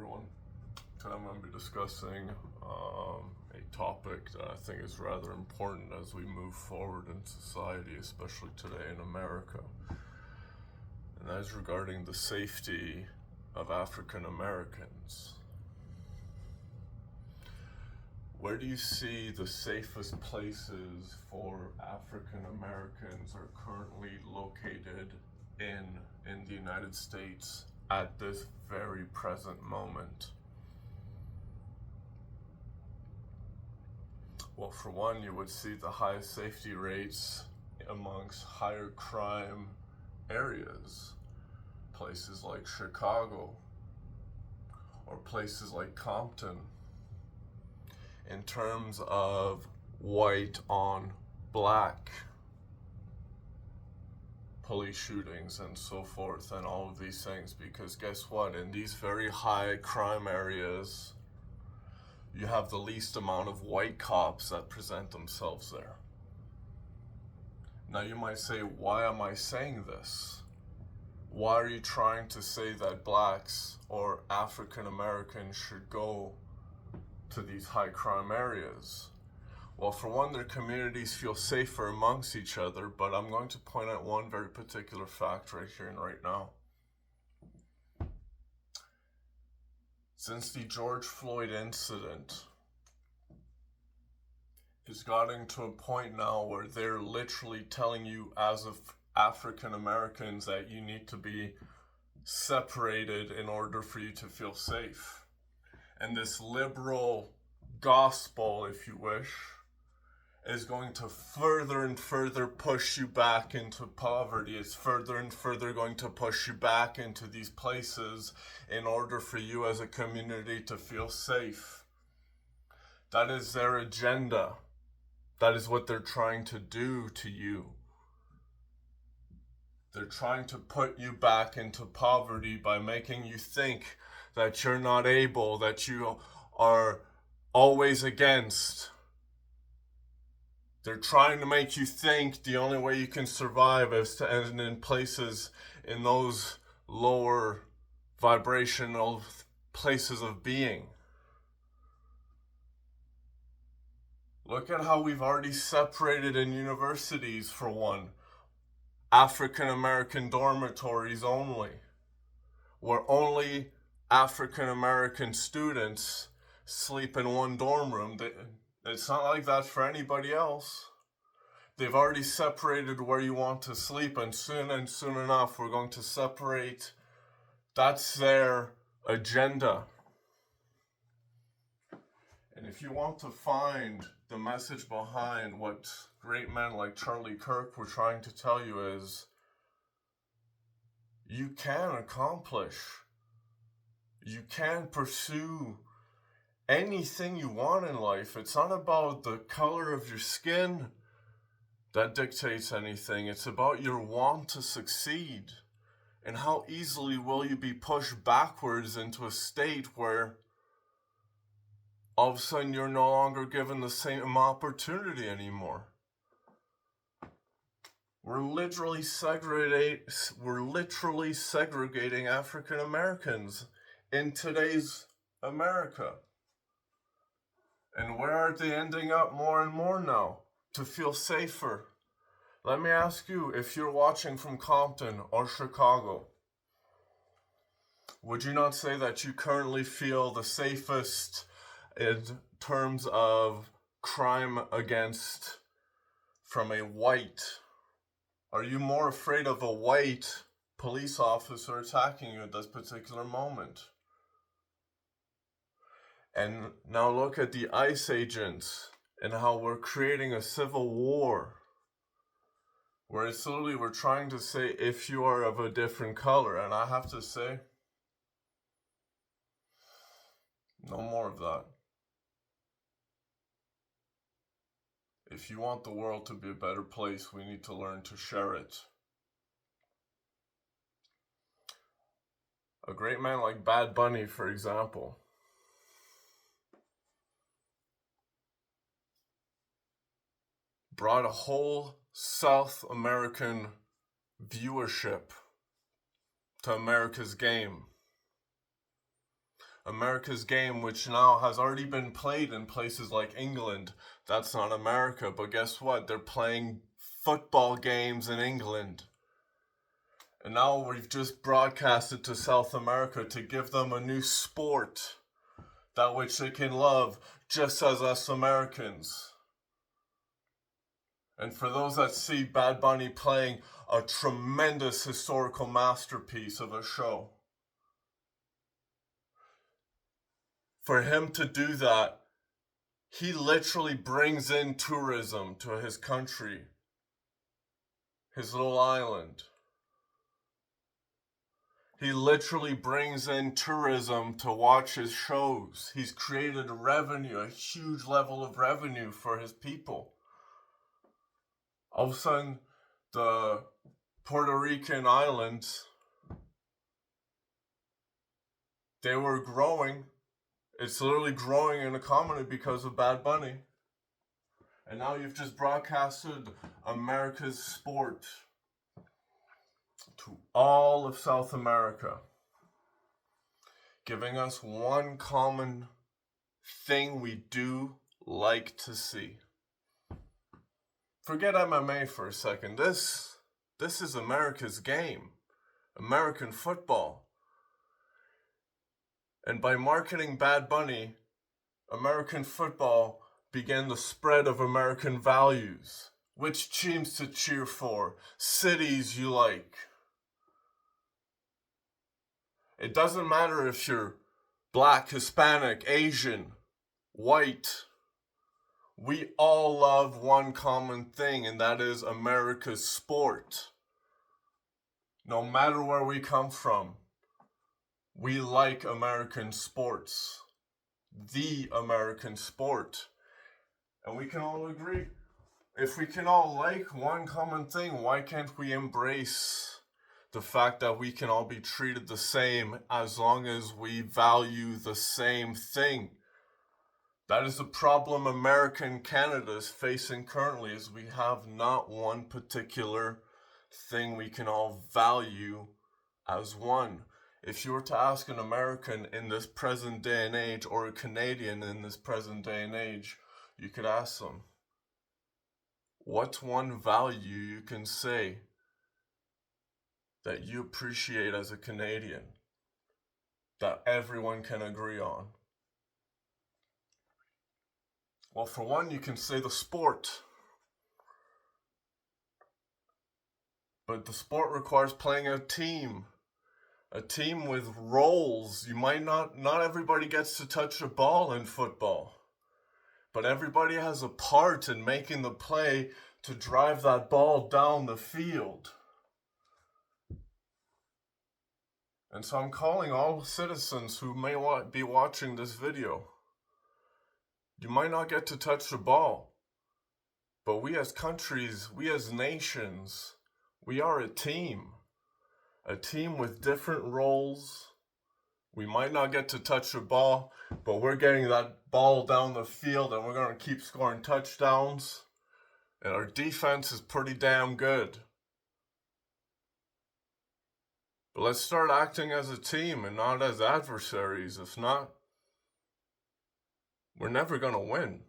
everyone. Today I'm going to be discussing a topic that I think is rather important as we move forward in society, especially today in America. And that is regarding the safety of African Americans. Where do you see the safest places for African Americans are currently located in the United States at this very present moment? Well, for one, you would see the highest safety rates amongst higher crime areas, places like Chicago or places like Compton. In terms of white on black police shootings and so forth and all of these things, because guess what, in these very high crime areas you have the least amount of white cops that present themselves there. Now you might say, why am I saying this? Why are you trying to say that blacks or African Americans should go to these high crime areas? Well, for one, their communities feel safer amongst each other, but I'm going to point out one very particular fact right here and right now. Since the George Floyd incident, it's gotten to a point now where they're literally telling you as of African Americans that you need to be separated in order for you to feel safe. And this liberal gospel, if you wish, is going to further and further push you back into poverty. It's further and further going to push you back into these places in order for you as a community to feel safe. That is their agenda. That is what they're trying to do to you. They're trying to put you back into poverty by making you think that you're not able, that you are always against. They're trying to make you think the only way you can survive is to end in places, in those lower vibrational places of being. Look at how we've already separated in universities, for one, African American dormitories only, where only African American students sleep in one dorm room. It's not like that for anybody else. They've already separated where you want to sleep, and soon enough we're going to separate. That's their agenda. And if you want to find the message behind what great men like Charlie Kirk were trying to tell you, is you can accomplish, you can pursue anything you want in life. It's not about the color of your skin that dictates anything. It's about your want to succeed. And how easily will you be pushed backwards into a state where all of a sudden you're no longer given the same opportunity anymore. We're literally segregating African Americans in today's America. And where are they ending up more and more now to feel safer? Let me ask you, if you're watching from Compton or Chicago, would you not say that you currently feel the safest in terms of crime against from a white? Are you more afraid of a white police officer attacking you at this particular moment? And now look at the ICE agents and how we're creating a civil war, where it's literally we're trying to say, if you are of a different color. And I have to say, no more of that. If you want the world to be a better place, we need to learn to share it. A great man like Bad Bunny, for example, brought a whole South American viewership to America's game. America's game, which now has already been played in places like England. That's not America, but guess what? They're playing football games in England. And now we've just broadcasted to South America to give them a new sport, that which they can love, just as us Americans. And for those that see Bad Bunny playing a tremendous historical masterpiece of a show, for him to do that, he literally brings in tourism to his country, his little island. He literally brings in tourism to watch his shows. He's created a huge level of revenue for his people. All of a sudden, the Puerto Rican islands, they were growing. It's literally growing in economy because of Bad Bunny. And now you've just broadcasted America's sport to all of South America, giving us one common thing we do like to see. Forget MMA for a second. This is America's game, American football. And by marketing Bad Bunny, American football began the spread of American values. Which teams to cheer for, cities you like. It doesn't matter if you're black, Hispanic, Asian, white. We all love one common thing, and that is America's sport. No matter where we come from, we like American sports. The American sport. And we can all agree. If we can all like one common thing, why can't we embrace the fact that we can all be treated the same as long as we value the same thing? That is the problem American Canada is facing currently, is we have not one particular thing we can all value as one. If you were to ask an American in this present day and age, or a Canadian in this present day and age, you could ask them, what's one value you can say that you appreciate as a Canadian that everyone can agree on? Well, for one, you can say the sport. But the sport requires playing a team with roles. You might not everybody gets to touch a ball in football, but everybody has a part in making the play to drive that ball down the field. And so I'm calling all citizens who may be watching this video. You might not get to touch the ball, but we as countries, we as nations, we are a team with different roles. We might not get to touch the ball, but we're getting that ball down the field and we're going to keep scoring touchdowns. And our defense is pretty damn good. But let's start acting as a team and not as adversaries. If not, we're never going to win.